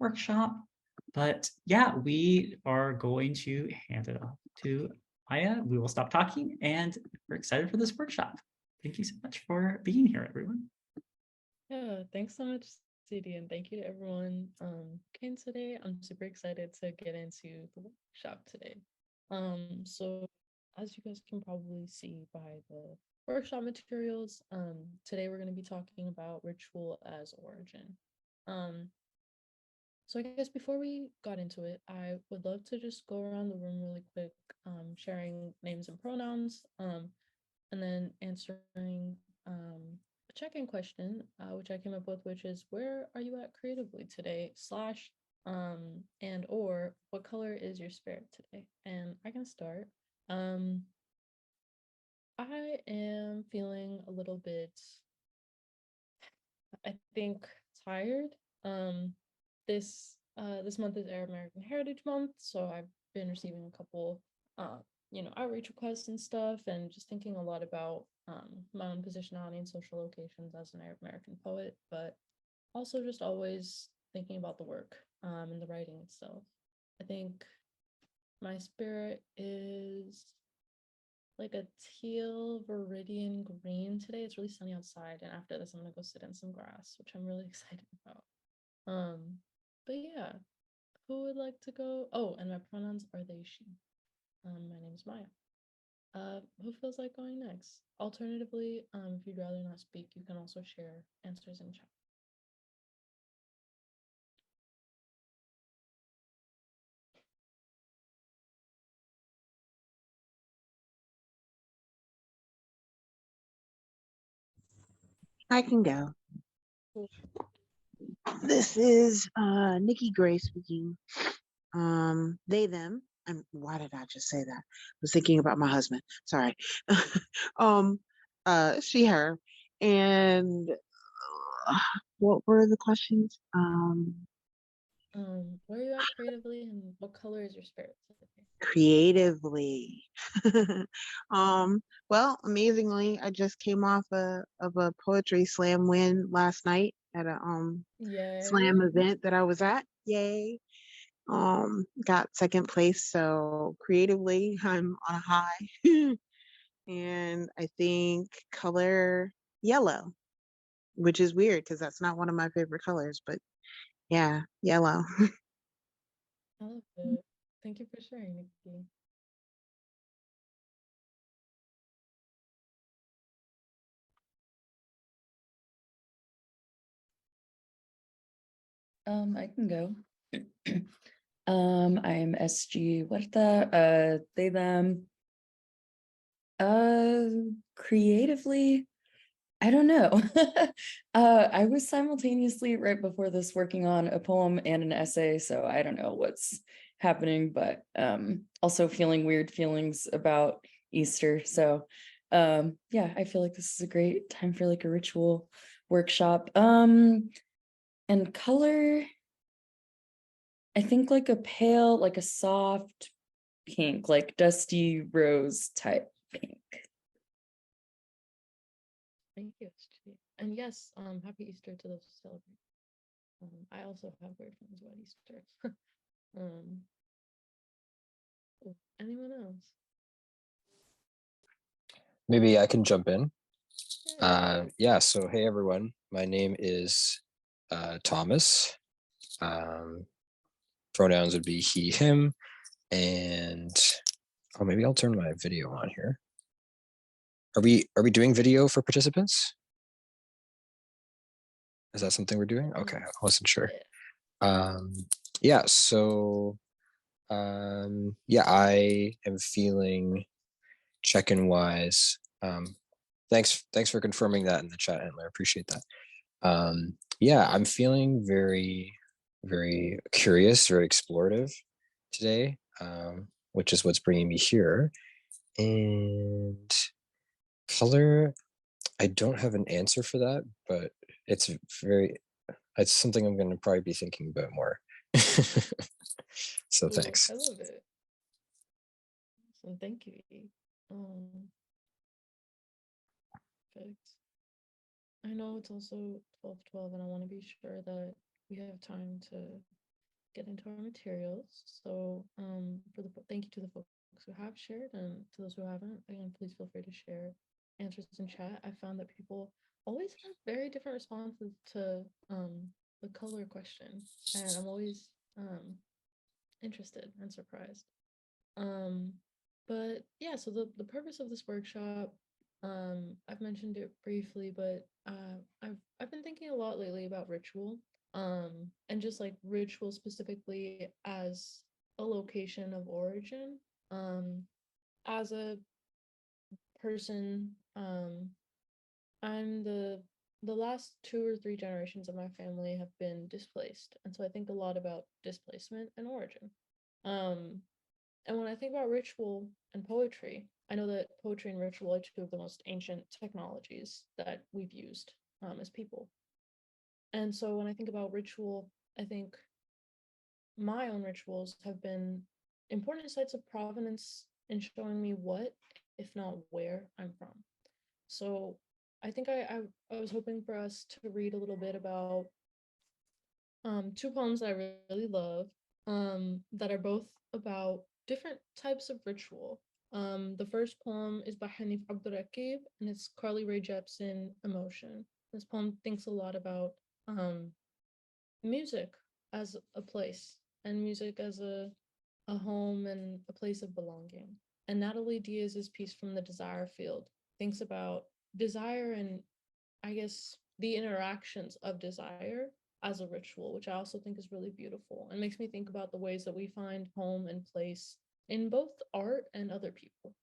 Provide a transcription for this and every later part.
workshop. But yeah, we are going to hand it off to Maya. We will stop talking and we're excited for this workshop. Thank you so much for being here, everyone. Yeah, thanks so much, CD, and thank you to everyone came today. I'm super excited to get into the workshop today. So as you guys can probably see by the workshop materials, today we're going to be talking about ritual as origin. Um, so I guess before we got into it, I would love to just go around the room really quick, sharing names and pronouns, and then answering a check-in question, which I came up with, which is where are you at creatively today? Slash and or what color is your spirit today? And I can start. I am feeling a little bit, I think, tired. This month is Arab American Heritage Month, so I've been receiving a couple outreach requests and stuff, and just thinking a lot about my own positionality and social locations as an Arab American poet, but also just always thinking about the work and the writing itself. I think my spirit is like a teal viridian green today. It's really sunny outside, and after this I'm gonna go sit in some grass, which I'm really excited about. But yeah, who would like to go? Oh, and my pronouns are they, she. My name is Maya. Who feels like going next? Alternatively, if you'd rather not speak, you can also share answers in chat. I can go. Cool. This is Nikki Gray speaking. They, them. And why did I just say that? I was thinking about my husband. Sorry. um, she, her. And what were the questions? Where are you at creatively, and what color is your spirit today? Creatively. Well, amazingly, I just came off of a poetry slam win last night at a slam Yay. event that I was at. Yay. Got second place, so creatively I'm on a high. And I think color yellow, which is weird because that's not one of my favorite colors, but yeah, yellow. I love it. Thank you for sharing, Nikki. I can go. I'm SG Huerta, they, them. Creatively, I don't know. I was simultaneously right before this working on a poem and an essay, so I don't know what's happening, but also feeling weird feelings about Easter. So yeah, I feel like this is a great time for like a ritual workshop. And color, I think like a pale, like a soft pink, like dusty rose type pink. Thank you, SG. And yes, happy Easter to those who celebrate. I also have weird feelings about Easter. um, cool. Anyone else? Maybe I can jump in. Yeah. Yeah, so hey everyone, my name is Thomas. Pronouns would be he, him, and oh, maybe I'll turn my video on here. Are we doing video for participants? Is that something we're doing? Okay, I wasn't sure. Yeah, so yeah, I am feeling check-in wise. Thanks for confirming that in the chat, Antler. I appreciate that. Yeah, I'm feeling very, very curious, very explorative today, which is what's bringing me here. And color, I don't have an answer for that, but it's something I'm going to probably be thinking about more. So Ooh, thanks. I love it. Awesome, thank you. Perfect. I know it's also 12:12, and I want to be sure that we have time to get into our materials. So thank you to the folks who have shared, and to those who haven't, again, please feel free to share answers in chat. I found that people always have very different responses to the color question, and I'm always interested and surprised. Um, but yeah, so the purpose of this workshop, I've mentioned it briefly, but I've been thinking a lot lately about ritual, and just like ritual specifically as a location of origin. As a person, I'm the last 2 or 3 generations of my family have been displaced, and so I think a lot about displacement and origin. Um, and when I think about ritual and poetry, I know that poetry and ritual are two of the most ancient technologies that we've used as people. And so when I think about ritual, I think my own rituals have been important sites of provenance in showing me what, if not where, I'm from. So I think I was hoping for us to read a little bit about 2 poems that I really love, that are both about different types of ritual. The first poem is by Hanif Abdurraqib, and it's Carly Rae Jepsen, Emotion. This poem thinks a lot about um, music as a place, and music as a home and a place of belonging. And Natalie Diaz's piece from the Desire Field thinks about desire and, I guess, the interactions of desire as a ritual, which I also think is really beautiful and makes me think about the ways that we find home and place in both art and other people.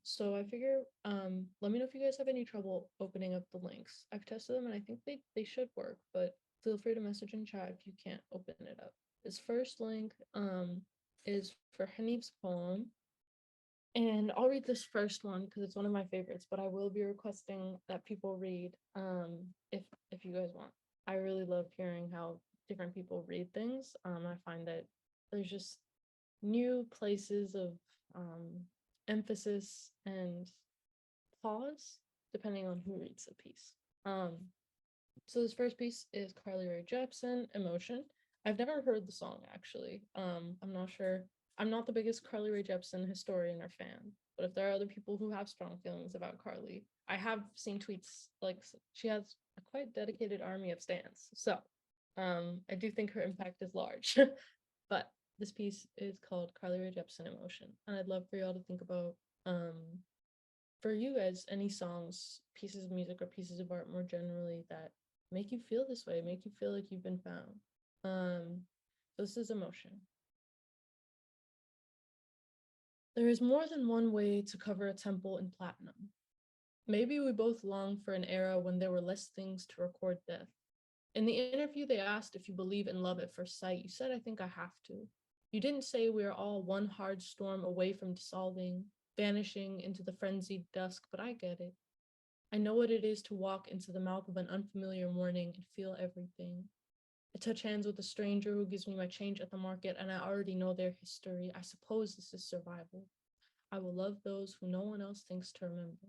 So I figure, let me know if you guys have any trouble opening up the links. I've tested them and I think they should work, but feel free to message in chat if you can't open it up. This first link is for Hanif's poem, and I'll read this first one because it's one of my favorites, but I will be requesting that people read if you guys want. I really love hearing how different people read things. I find that there's just new places of emphasis and pause depending on who reads the piece. So this first piece is Carly Rae Jepsen, Emotion. I've never heard the song actually. I'm not sure. I'm not the biggest Carly Rae Jepsen historian or fan, but if there are other people who have strong feelings about Carly, I have seen tweets like she has a quite dedicated army of stans. So I do think her impact is large. But this piece is called Carly Rae Jepsen, Emotion, and I'd love for y'all to think about for you guys any songs, pieces of music, or pieces of art more generally that make you feel this way, make you feel like you've been found. This is Emotion. There is more than one way to cover a temple in platinum. Maybe we both long for an era when there were less things to record death. In the interview, they asked if you believe in love at first sight. You said, I think I have to. You didn't say we are all one hard storm away from dissolving, vanishing into the frenzied dusk, but I get it. I know what it is to walk into the mouth of an unfamiliar morning and feel everything. I touch hands with a stranger who gives me my change at the market, and I already know their history. I suppose this is survival. I will love those who no one else thinks to remember.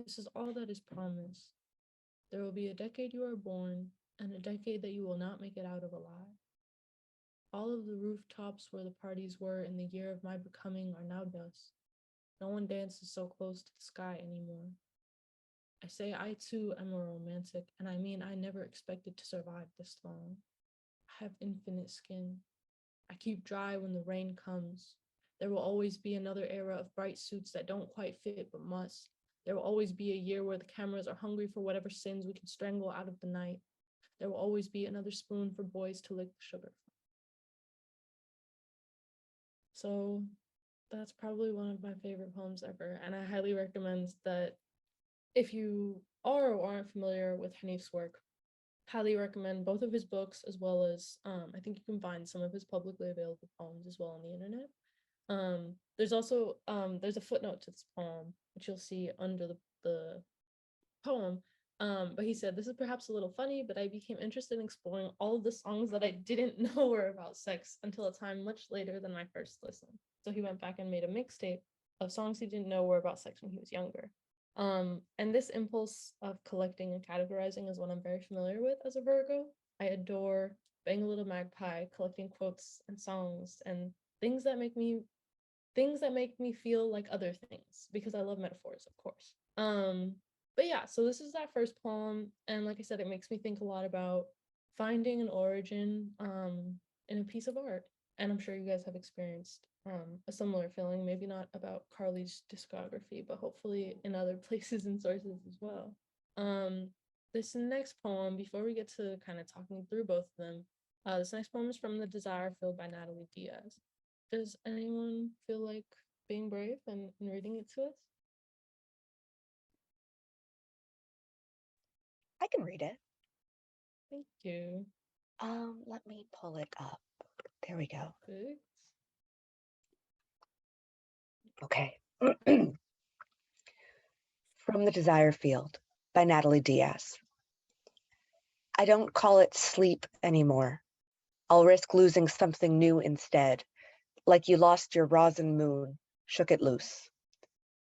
This is all that is promised. There will be a decade you are born, and a decade that you will not make it out of alive. All of the rooftops where the parties were in the year of my becoming are now dust. No one dances so close to the sky anymore. I say I too am a romantic, and I mean I never expected to survive this long. I have infinite skin. I keep dry when the rain comes. There will always be another era of bright suits that don't quite fit but must. There will always be a year where the cameras are hungry for whatever sins we can strangle out of the night. There will always be another spoon for boys to lick the sugar from. So that's probably one of my favorite poems ever, and I highly recommend that if you are or aren't familiar with Hanif's work, highly recommend both of his books as well as I think you can find some of his publicly available poems as well on the internet. There's also there's a footnote to this poem, which you'll see under the poem. But he said, this is perhaps a little funny, but I became interested in exploring all of the songs that I didn't know were about sex until a time much later than my first listen. So he went back and made a mixtape of songs he didn't know were about sex when he was younger. And this impulse of collecting and categorizing is what I'm very familiar with as a Virgo. I adore being a little magpie, collecting quotes and songs and things that make me feel like other things, because I love metaphors, of course. But yeah, so this is that first poem, and like I said, it makes me think a lot about finding an origin in a piece of art. And I'm sure you guys have experienced a similar feeling, maybe not about Carly's discography, but hopefully in other places and sources as well. This next poem, before we get to kind of talking through both of them, this next poem is from The Desire Field by Natalie Diaz. Does anyone feel like being brave and reading it to us? I can read it. Thank you. Let me pull it up. There we go. Perfect. Okay. From The Desire Field by Natalie Diaz. I don't call it sleep anymore. I'll risk losing something new instead, like you lost your rosin moon, shook it loose.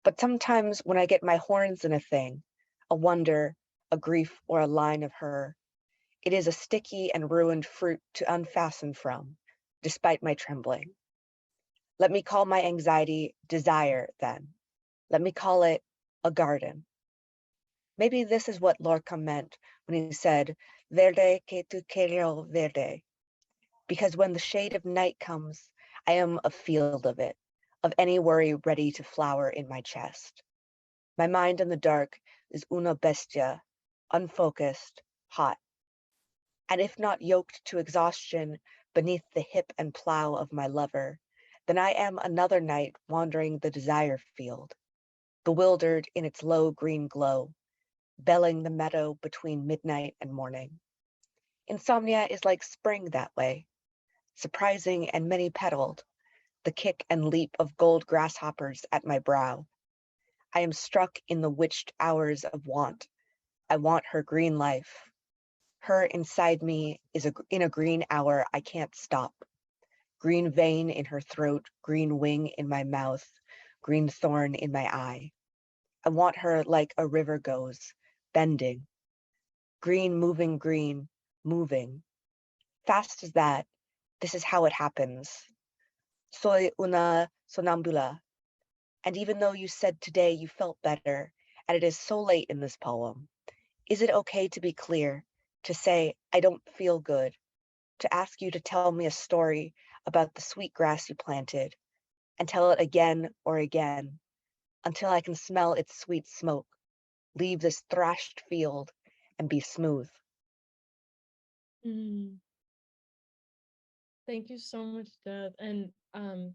But sometimes when I get my horns in a thing, a wonder, a grief, or a line of her, it is a sticky and ruined fruit to unfasten from, despite my trembling. Let me call my anxiety desire, then. Let me call it a garden. Maybe this is what Lorca meant when he said, Verde que tu quiero verde. Because when the shade of night comes, I am a field of it, of any worry ready to flower in my chest. My mind in the dark is una bestia, unfocused, hot. And if not yoked to exhaustion beneath the hip and plow of my lover, then I am another night wandering the desire field, bewildered in its low green glow, belling the meadow between midnight and morning. Insomnia is like spring that way, surprising and many-petaled, the kick and leap of gold grasshoppers at my brow. I am struck in the witched hours of want. I want her green life. Her inside me is in a green hour I can't stop. Green vein in her throat, green wing in my mouth, green thorn in my eye. I want her like a river goes, bending. Green, moving. Fast as that, this is how it happens. Soy una sonambula. And even though you said today you felt better, and it is so late in this poem, is it okay to be clear, to say, I don't feel good, to ask you to tell me a story about the sweet grass you planted, and tell it again or again, until I can smell its sweet smoke, leave this thrashed field, and be smooth? Mm. Thank you so much, Deb. And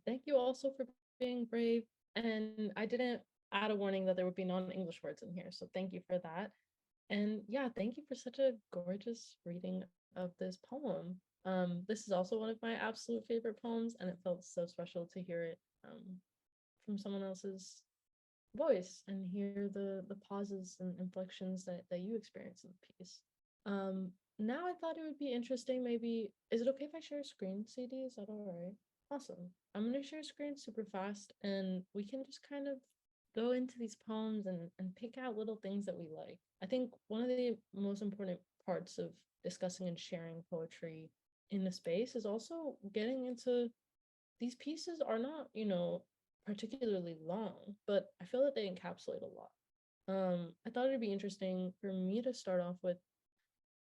thank you also for being brave. And I didn't add a warning that there would be non-English words in here, so thank you for that. And yeah, thank you for such a gorgeous reading of this poem. This is also one of my absolute favorite poems, and it felt so special to hear it from someone else's voice and hear the pauses and inflections that you experience in the piece. Now I thought it would be interesting. Maybe is it okay if I share a screen, CD? Is that all right? Awesome. I'm gonna share a screen super fast, and we can just kind of go into these poems and pick out little things that we like. I think one of the most important parts of discussing and sharing poetry in the space is also getting into these pieces are not, particularly long, but I feel that they encapsulate a lot. I thought it'd be interesting for me to start off with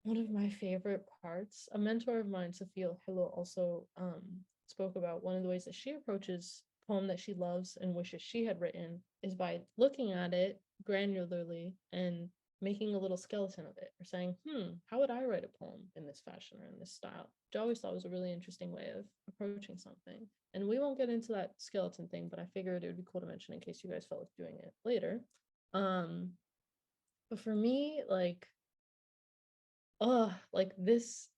one of my favorite parts. A mentor of mine, Sophia Hillo, also spoke about one of the ways that she approaches poem that she loves and wishes she had written is by looking at it granularly and making a little skeleton of it, or saying, how would I write a poem in this fashion or in this style? Which I always thought was a really interesting way of approaching something. And we won't get into that skeleton thing, but I figured it would be cool to mention in case you guys felt like doing it later. But for me, like this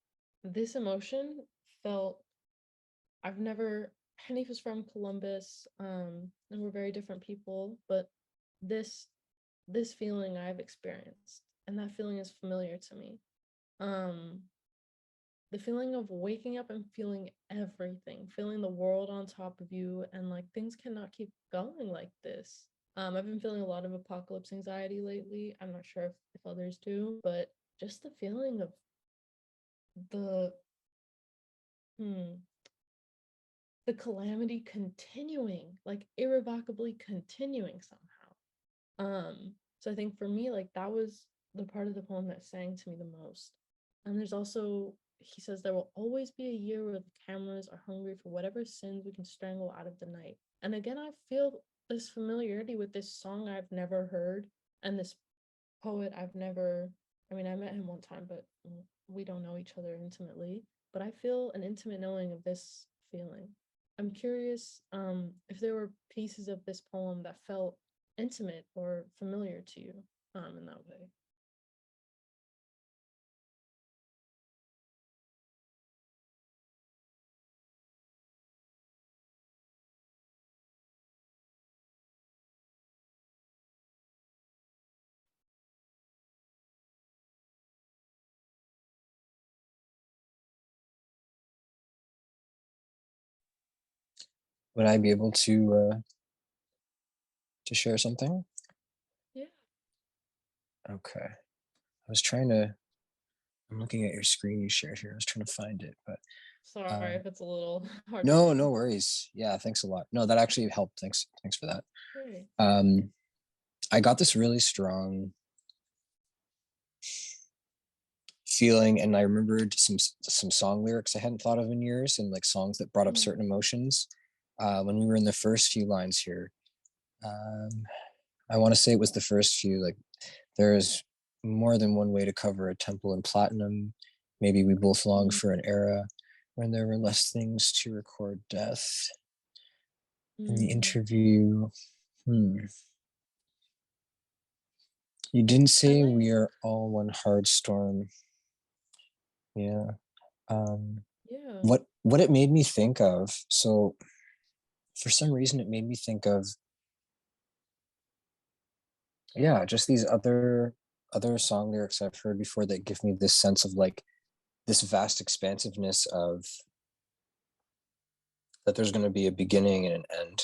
emotion felt, I've never, Hanif is from Columbus, and we're very different people, but this this feeling I've experienced, and that feeling is familiar to me. The feeling of waking up and feeling everything, feeling the world on top of you, and like things cannot keep going like this. I've been feeling a lot of apocalypse anxiety lately. I'm not sure if others do, but just the feeling of the the calamity continuing, like irrevocably continuing somehow. So I think for me, like that was the part of the poem that sang to me the most. And there's also, he says, there will always be a year where the cameras are hungry for whatever sins we can strangle out of the night. And again, I feel this familiarity with this song I've never heard and this poet I've never, I mean, I met him one time, but we don't know each other intimately. But I feel an intimate knowing of this feeling. I'm curious if there were pieces of this poem that felt intimate or familiar to you in that way. Would I be able to share something? Yeah. Okay. I was trying to. I'm looking at your screen you shared here. I was trying to find it, but Sorry if it's a little hard to no, see. no worries. Yeah, thanks a lot. No, that actually helped. Thanks for that. Great. I got this really strong feeling, and I remembered some song lyrics I hadn't thought of in years, and like songs that brought up certain emotions. When we were in the first few lines here, I want to say it was the first few. Like, there's more than one way to cover a temple in platinum. Maybe we both long for an era when there were less things to record death. In the interview, you didn't say we are all one hard storm. Yeah. Yeah. What it made me think of, so for some reason it made me think of, yeah, just these other song lyrics I've heard before that give me this sense of like this vast expansiveness of that there's going to be a beginning and an end.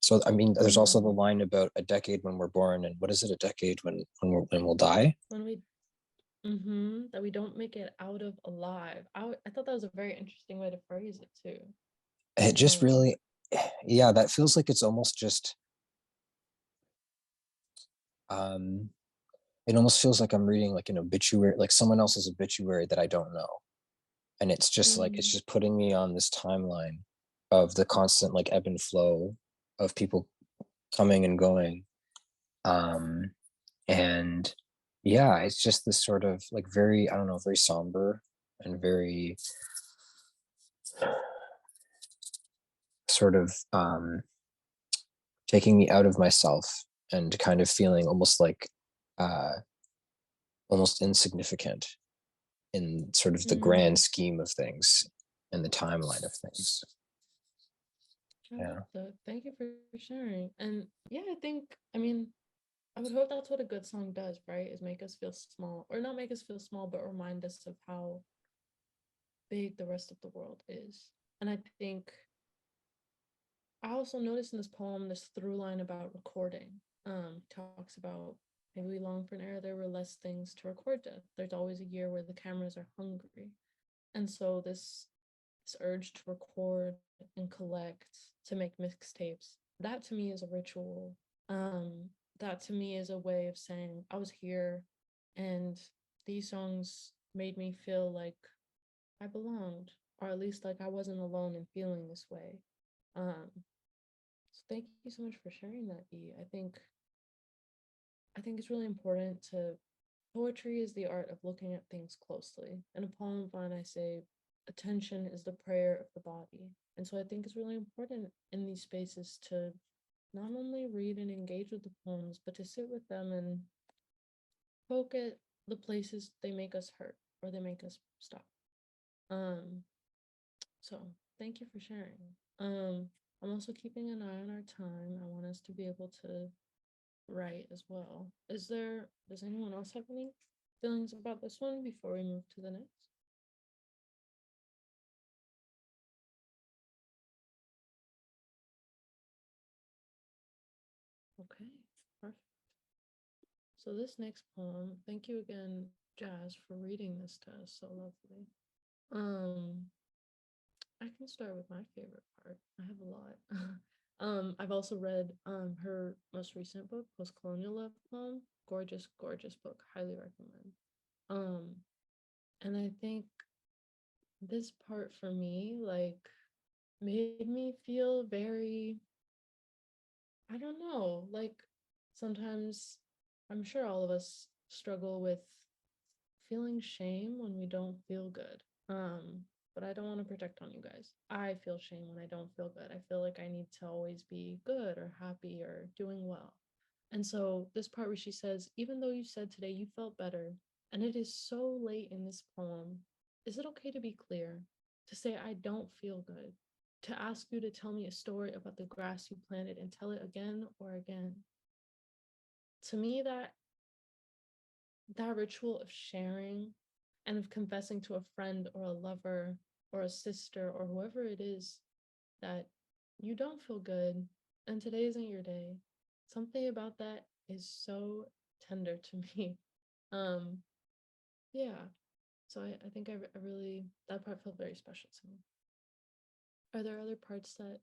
So I mean, there's also the line about a decade when we're born, and what is it, a decade when we'll die? When we that we don't make it out of alive. I thought that was a very interesting way to phrase it too. It just really, yeah, that feels like it's almost just it almost feels like I'm reading like an obituary, like someone else's obituary that I don't know. And it's just like, it's just putting me on this timeline of the constant like ebb and flow of people coming and going. And yeah, it's just this sort of like very, I don't know, very somber and very sort of taking me out of myself and kind of feeling almost like almost insignificant in sort of the grand scheme of things and the timeline of things. Yeah. Thank you for sharing. And yeah, I mean, I would hope that's what a good song does, right? Is make us feel small, or not make us feel small, but remind us of how big the rest of the world is. And I think I also noticed in this poem this through line about recording. Talks about maybe we long for an era there were less things to record death. There's always a year where the cameras are hungry. And so this urge to record and collect, to make mixtapes, that to me is a ritual. That to me is a way of saying I was here and these songs made me feel like I belonged, or at least like I wasn't alone in feeling this way. So thank you so much for sharing that, E. I think it's really important to, poetry is the art of looking at things closely. In a poem of mine, I say, attention is the prayer of the body. And so I think it's really important in these spaces to not only read and engage with the poems, but to sit with them and poke at the places they make us hurt or they make us stop. So thank you for sharing. I'm also keeping an eye on our time. I want us to be able to write as well. Does anyone else have any feelings about this one before we move to the next? Okay, perfect. So this next poem, thank you again, Jazz, for reading this to us so lovely. can start with my favorite part. I have a lot. I've also read her most recent book, Post-Colonial Love Poem. Gorgeous, gorgeous book. Highly recommend. Um, and I think this part for me, like, made me feel very, I don't know, like sometimes I'm sure all of us struggle with feeling shame when we don't feel good. But I don't want to project on you guys. I feel shame when I don't feel good. I feel like I need to always be good or happy or doing well. And so this part where she says, even though you said today you felt better, and it is so late in this poem, is it okay to be clear? To say I don't feel good? To ask you to tell me a story about the grass you planted and tell it again or again? To me, that ritual of sharing and of confessing to a friend or a lover or a sister or whoever it is that you don't feel good and today isn't your day. Something about that is so tender to me. Um, yeah. So I think I really, that part felt very special to me. Are there other parts that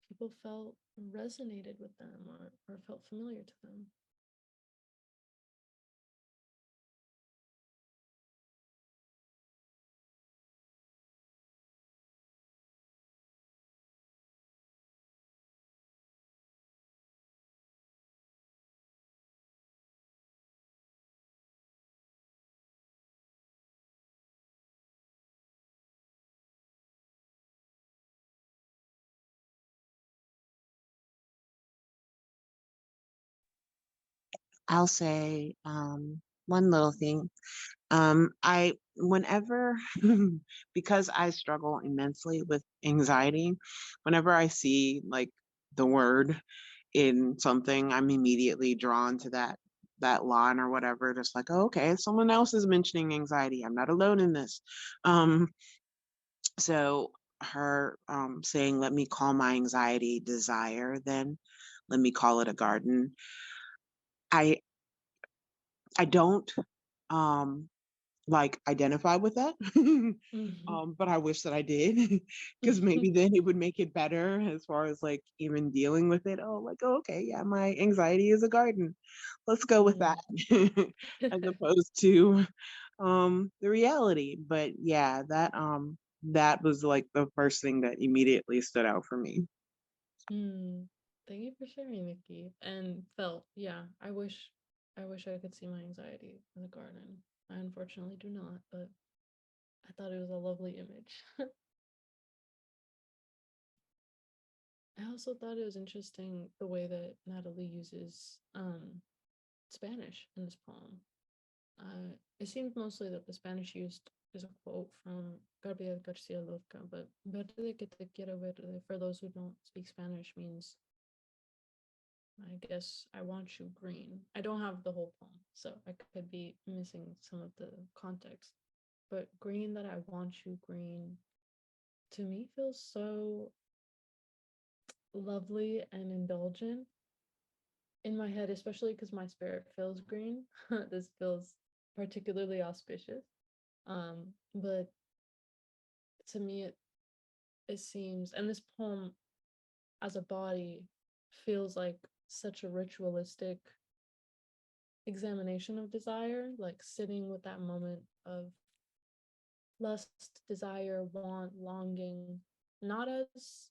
people felt resonated with them or felt familiar to them? I'll say one little thing. I whenever because I struggle immensely with anxiety, whenever I see like the word in something, I'm immediately drawn to that line or whatever, just like, oh, okay, someone else is mentioning anxiety. I'm not alone in this. Um, so her saying, let me call my anxiety desire, then let me call it a garden. I I don't um like identify with that. Mhm. But I wish that I did because maybe then it would make it better as far as like even dealing with it. Oh, like, oh, okay, yeah, my anxiety is a garden. Let's go with that Mm. as opposed to the reality. But yeah, that was like the first thing that immediately stood out for me. Mm. Thank you for sharing, Nikki. And felt, yeah, I wish I could see my anxiety in the garden. I unfortunately do not, but I thought it was a lovely image. I also thought it was interesting the way that Natalie uses Spanish in this poem. It seems mostly that the Spanish used is a quote from Gabriel Garcia Lorca, but verde que te quiero verde, for those who don't speak Spanish, means I guess I want you green. I don't have the whole poem, so I could be missing some of the context. But green that I want you green to me feels so lovely and indulgent in my head, especially because my spirit feels green. This feels particularly auspicious. But to me, it seems, and this poem as a body feels like such a ritualistic examination of desire, like sitting with that moment of lust, desire, want, longing, not as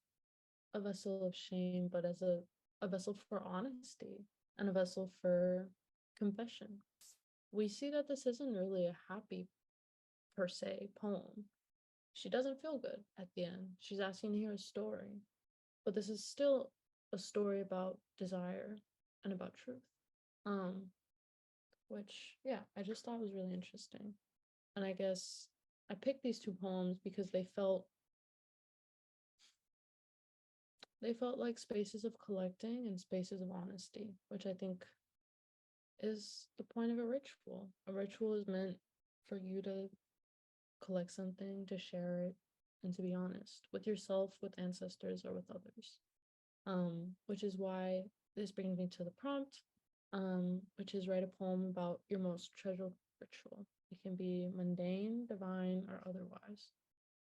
a vessel of shame, but as a vessel for honesty and a vessel for confession. We see that this isn't really a happy per se poem. She doesn't feel good at the end. She's asking to hear a story, but this is still a story about desire and about truth. Um, which yeah, I just thought was really interesting. And I guess I picked these two poems because they felt like spaces of collecting and spaces of honesty, which I think is the point of a ritual. A ritual is meant for you to collect something, to share it, and to be honest with yourself, with ancestors, or with others. Which is why this brings me to the prompt, which is write a poem about your most treasured ritual. It can be mundane, divine, or otherwise.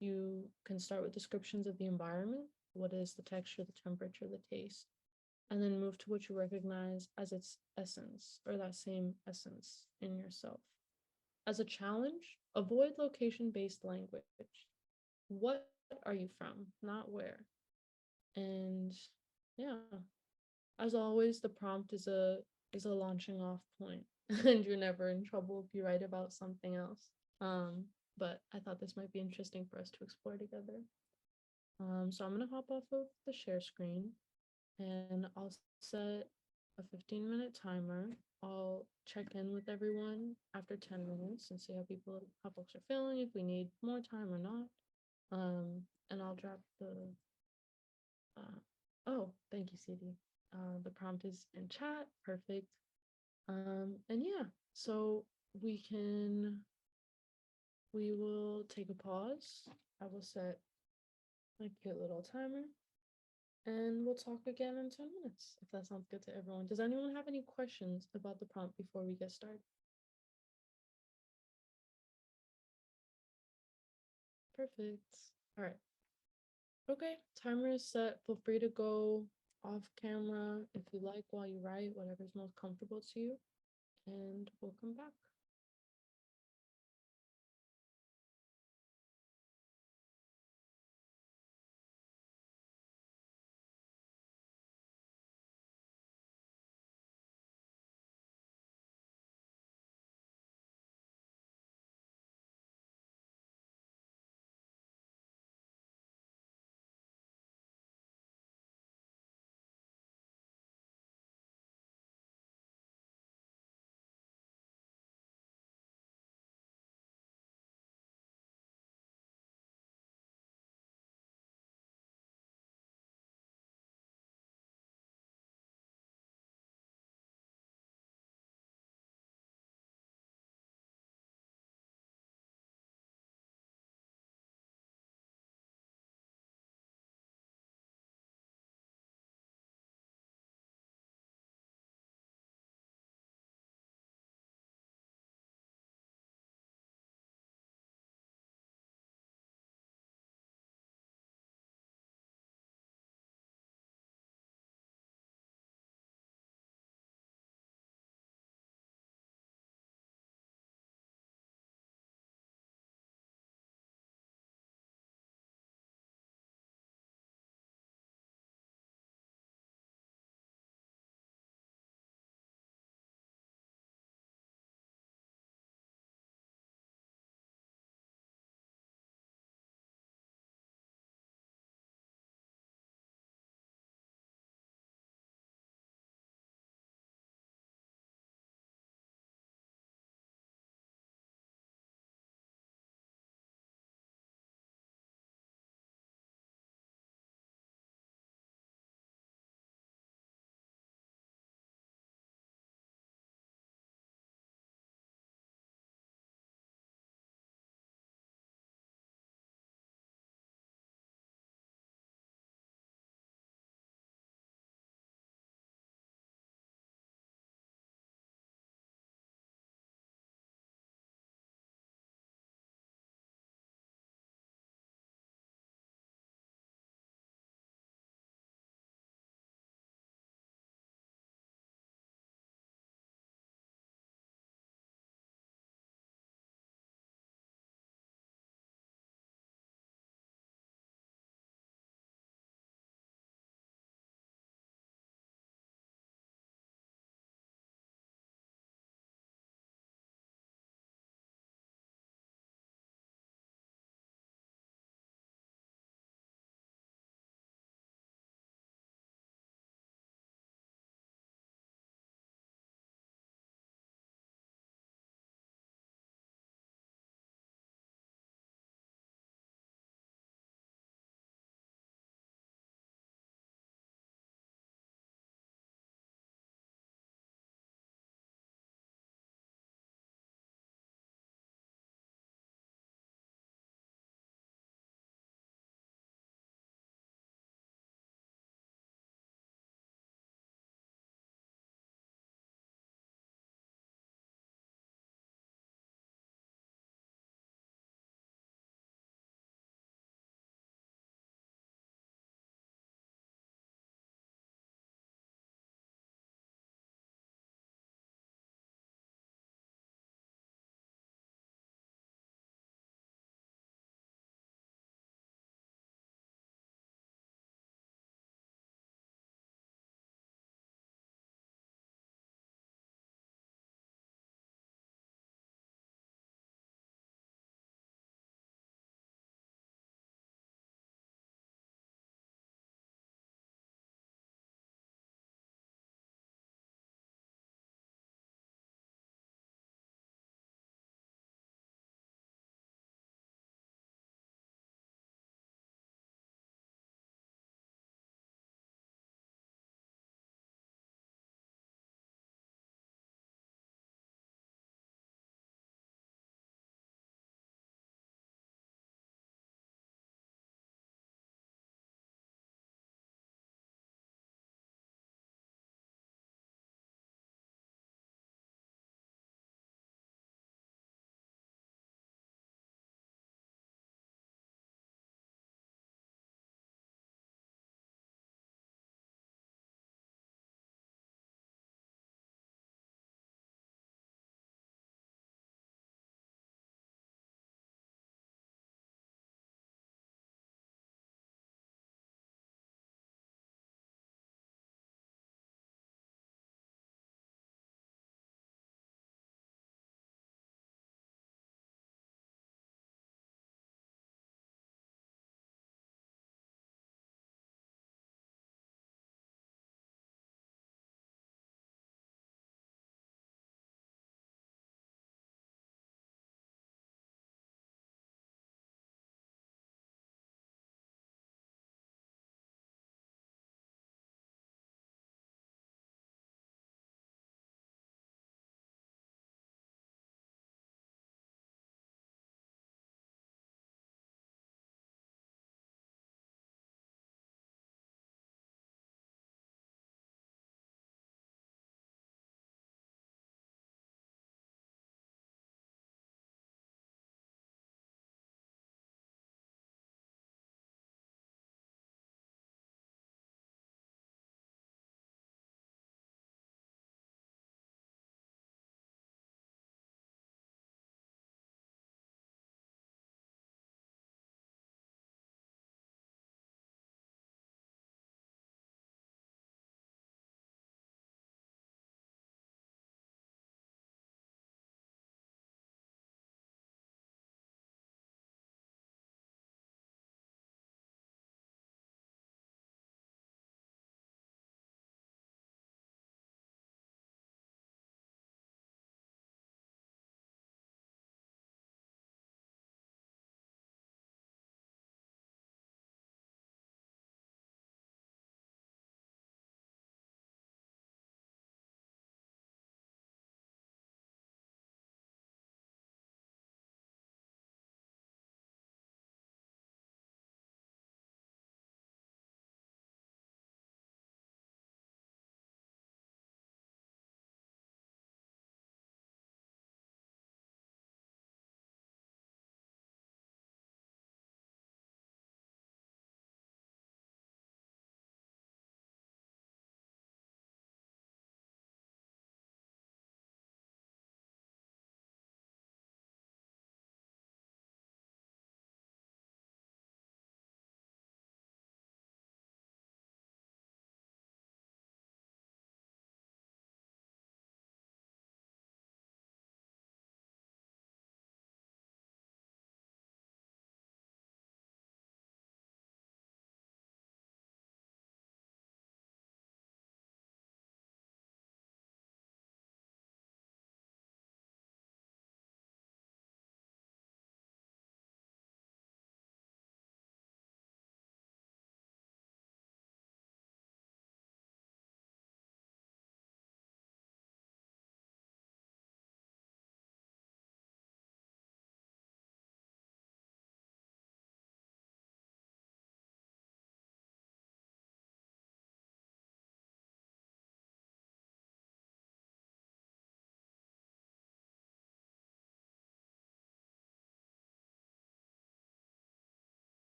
you can start with descriptions of the environment. What is the texture, the temperature, the taste? And then move to what you recognize as its essence, or that same essence in yourself. As a challenge, avoid location-based language. What are you from, not where? And yeah, as always, the prompt is a launching off point, and you're never in trouble if you write about something else. But I thought this might be interesting for us to explore together. So I'm gonna hop off of the share screen, and I'll set a 15-minute timer. I'll check in with everyone after 10 minutes and see how folks are feeling, if we need more time or not. And I'll drop the oh, thank you, CD. The prompt is in chat. Perfect. And yeah, so we will take a pause. I will set my cute little timer, and we'll talk again in 10 minutes, if that sounds good to everyone. Does anyone have any questions about the prompt before we get started? Perfect. All right. Okay, timer is set. Feel free to go off camera if you like while you write, whatever's most comfortable to you, and we'll come back.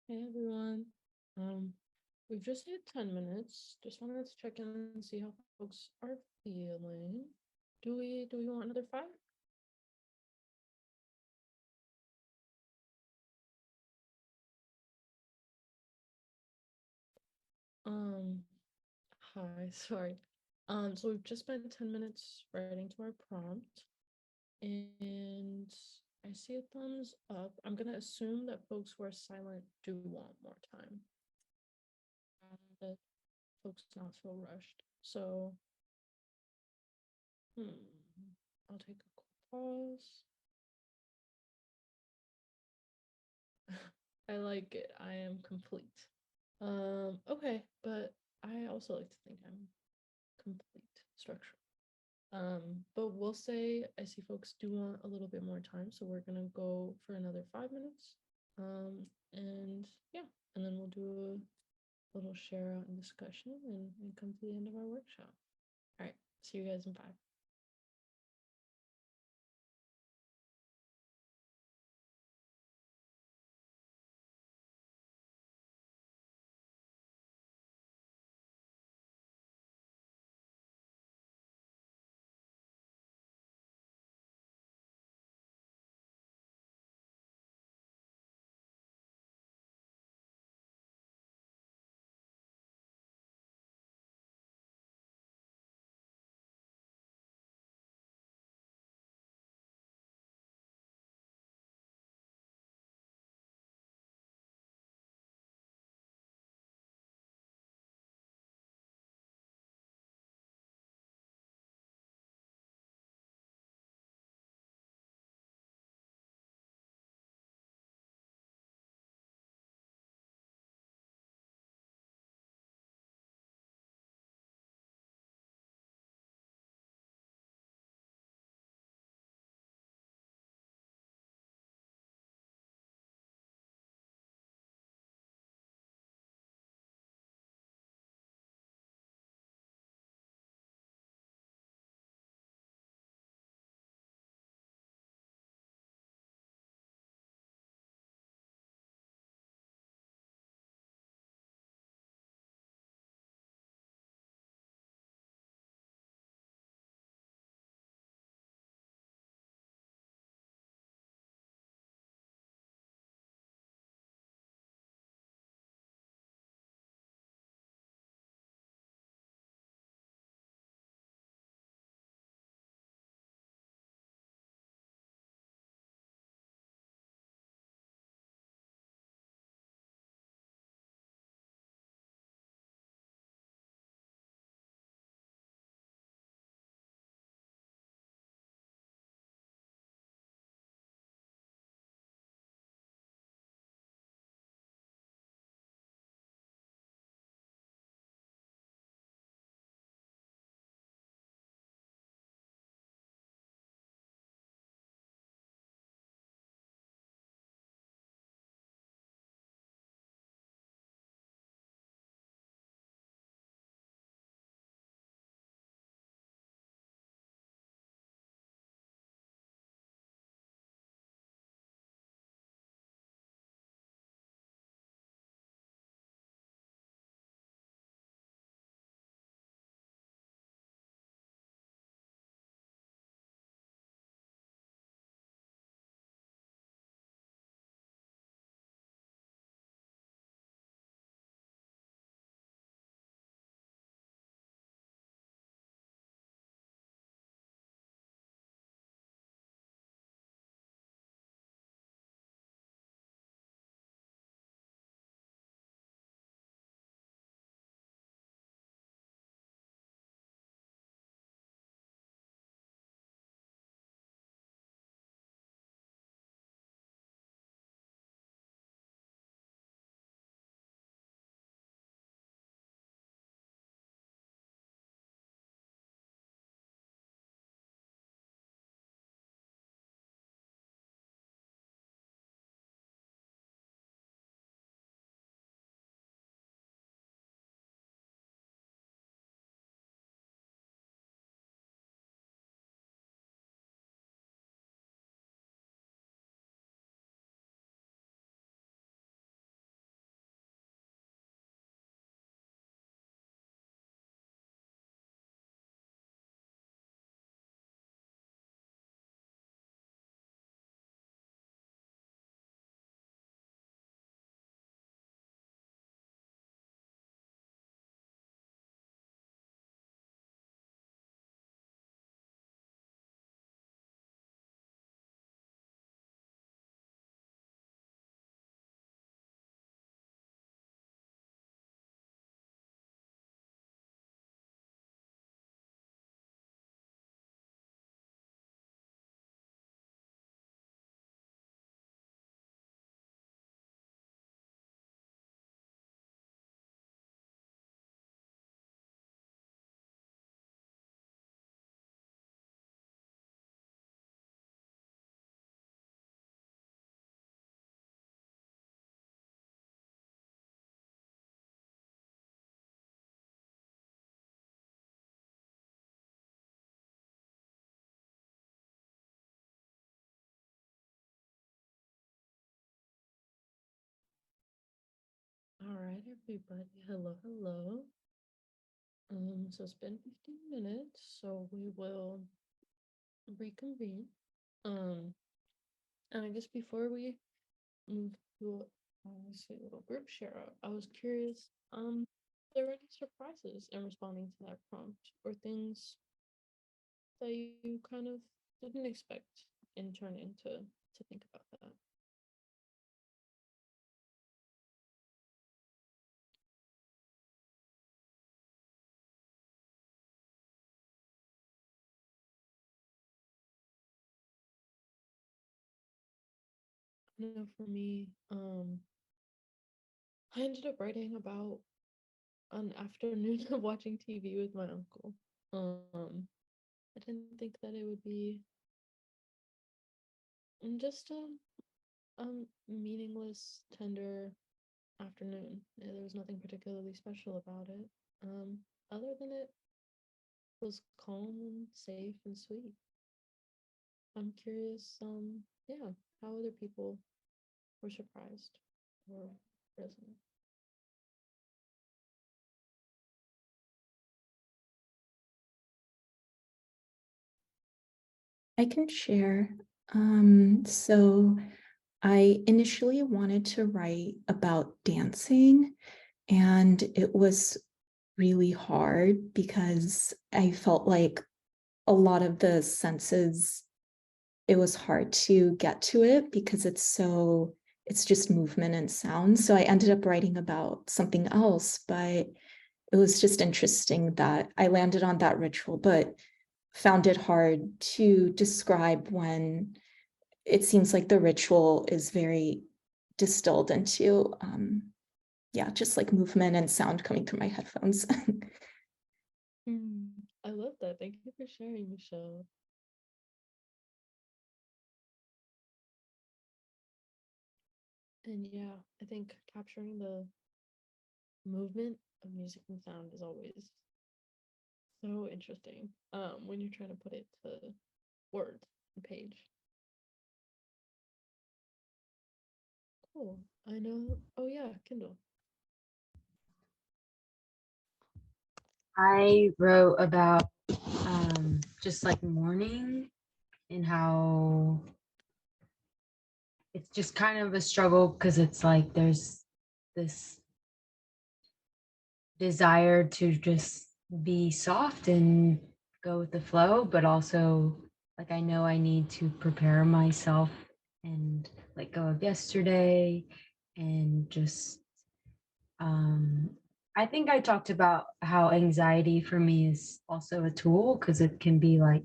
Hey everyone. We've just hit 10 minutes. Just wanted to check in and see how folks are feeling. Do we want another 5? Um, hi, sorry. So we've just spent 10 minutes writing to our prompt, and I see a thumbs up. I'm gonna assume that folks who are silent do want more time. That folks not feel rushed. So, I'll take a quick pause. I like it. I am complete. Okay, but I also like to think I'm complete structurally. But we'll say I see folks do want a little bit more time, so we're gonna go for another 5 minutes. And yeah, and then we'll do a little share out and discussion and come to the end of our workshop. All right, see you guys in 5. right, everybody. Hello, hello. So it's been 15 minutes, so we will reconvene. And I guess before we move to a little group share out, I was curious, are there any surprises in responding to that prompt or things that you kind of didn't expect in turning to think about that? I know for me, I ended up writing about an afternoon of watching TV with my uncle. I didn't think that it would be just a meaningless, tender afternoon. There was nothing particularly special about it. Other than it was calm and safe and sweet. I'm curious, yeah, how other people were surprised or present. I can share. So I initially wanted to write about dancing, and it was really hard because I felt like a lot of the senses, it was hard to get to it because it's just movement and sound. So I ended up writing about something else, but it was just interesting that I landed on that ritual, but found it hard to describe when it seems like the ritual is very distilled into yeah, just like movement and sound coming through my headphones. I love that. Thank you for sharing, Michelle. And yeah, I think capturing the movement of music and sound is always so interesting. When you're trying to put it to words and page. Cool. I know. Oh yeah, Kindle. I wrote about just like mourning and how it's just kind of a struggle because it's like there's this desire to just be soft and go with the flow, but also like I know I need to prepare myself and let go of yesterday and just I think I talked about how anxiety for me is also a tool because it can be like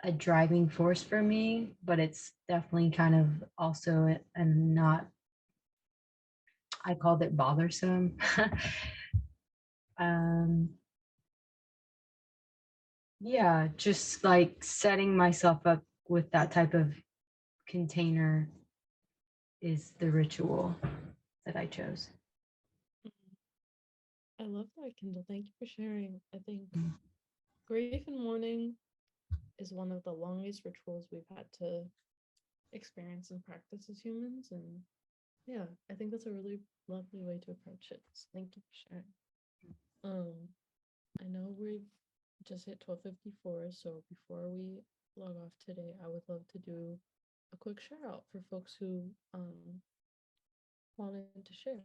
a driving force for me, but it's definitely kind of also a not, I called it bothersome. um, yeah, just like setting myself up with that type of container is the ritual that I chose. I love that, Kindle. Thank you for sharing. I think Mm. grief and mourning is one of the longest rituals we've had to experience and practice as humans. And yeah, I think that's a really lovely way to approach it. So thank you for sharing. I know we've just hit 12:54, so before we log off today, I would love to do a quick shout out for folks who wanted to share.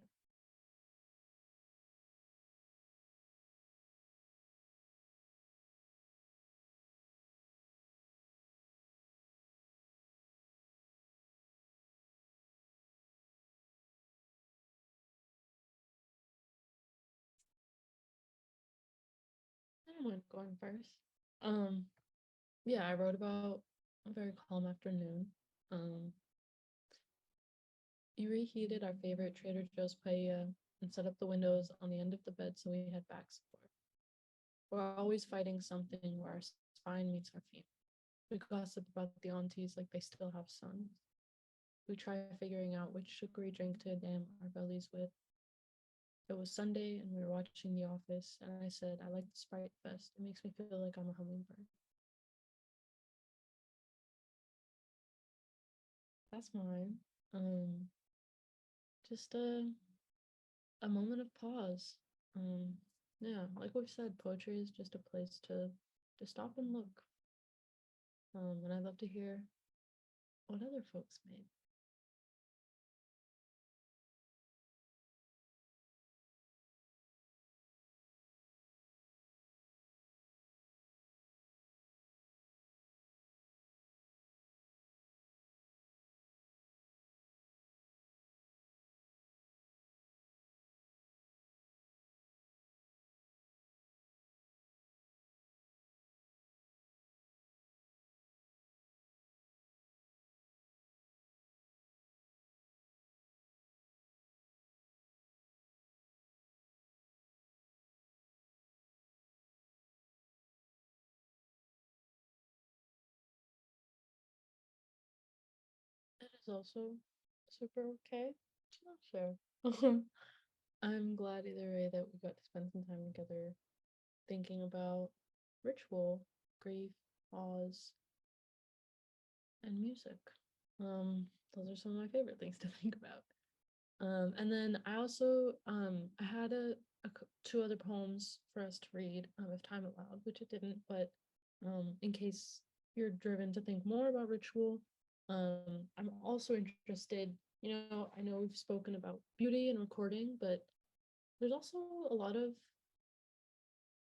I don't mind going first. Um, yeah, I wrote about a very calm afternoon. Um, you reheated our favorite Trader Joe's paella and set up the windows on the end of the bed so we had back support. We're always fighting something where our spine meets our feet. We gossip about the aunties like they still have sons. We try figuring out which sugary drink to damn our bellies with. It was Sunday and we were watching The Office, and I said, I like the Sprite best. It makes me feel like I'm a hummingbird. That's mine. just a moment of pause. Yeah, like we said, poetry is just a place to stop and look. And I'd love to hear what other folks made. It is also super okay to not share. I'm glad either way that we got to spend some time together thinking about ritual, grief, pause, and music. Those are some of my favorite things to think about. And then I also I had two other poems for us to read if time allowed, which it didn't, but in case you're driven to think more about ritual, I'm also interested. I know we've spoken about beauty and recording, but there's also a lot of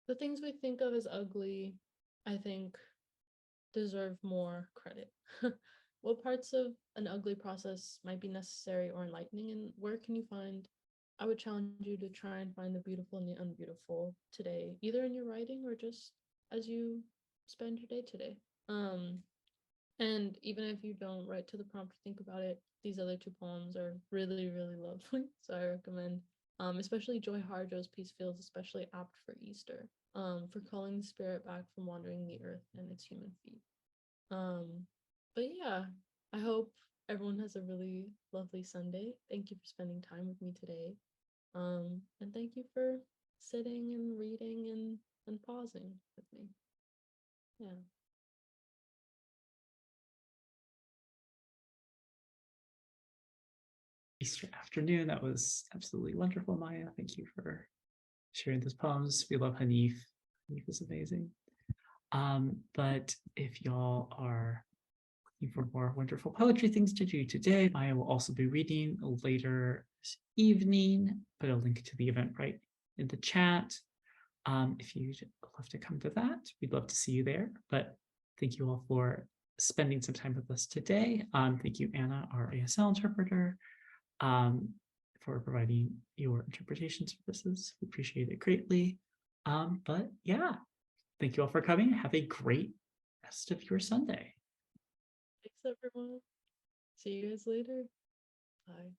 the things we think of as ugly, I think, deserve more credit. What parts of an ugly process might be necessary or enlightening, and where can you find? I would challenge you to try and find the beautiful and the unbeautiful today, either in your writing or just as you spend your day today. And even if you don't write to the prompt or think about it, these other two poems are really, really lovely. So I recommend, especially Joy Harjo's piece feels especially apt for Easter, for calling the spirit back from wandering the earth and its human feet. But yeah, I hope everyone has a really lovely Sunday. Thank you for spending time with me today. And thank you for sitting and reading and pausing with me. Yeah. Easter afternoon. That was absolutely wonderful, Maya. Thank you for sharing those poems. We love Hanif. Hanif is amazing. But if y'all are looking for more wonderful poetry things to do today, Maya will also be reading later this evening. Put a link to the Eventbrite in the chat. If you'd love to come to that, we'd love to see you there. But thank you all for spending some time with us today. Thank you, Anna, our ASL interpreter, for providing your interpretation services. We appreciate it greatly. But yeah, thank you all for coming. Have a great rest of your Sunday. Thanks, everyone. See you guys later. Bye.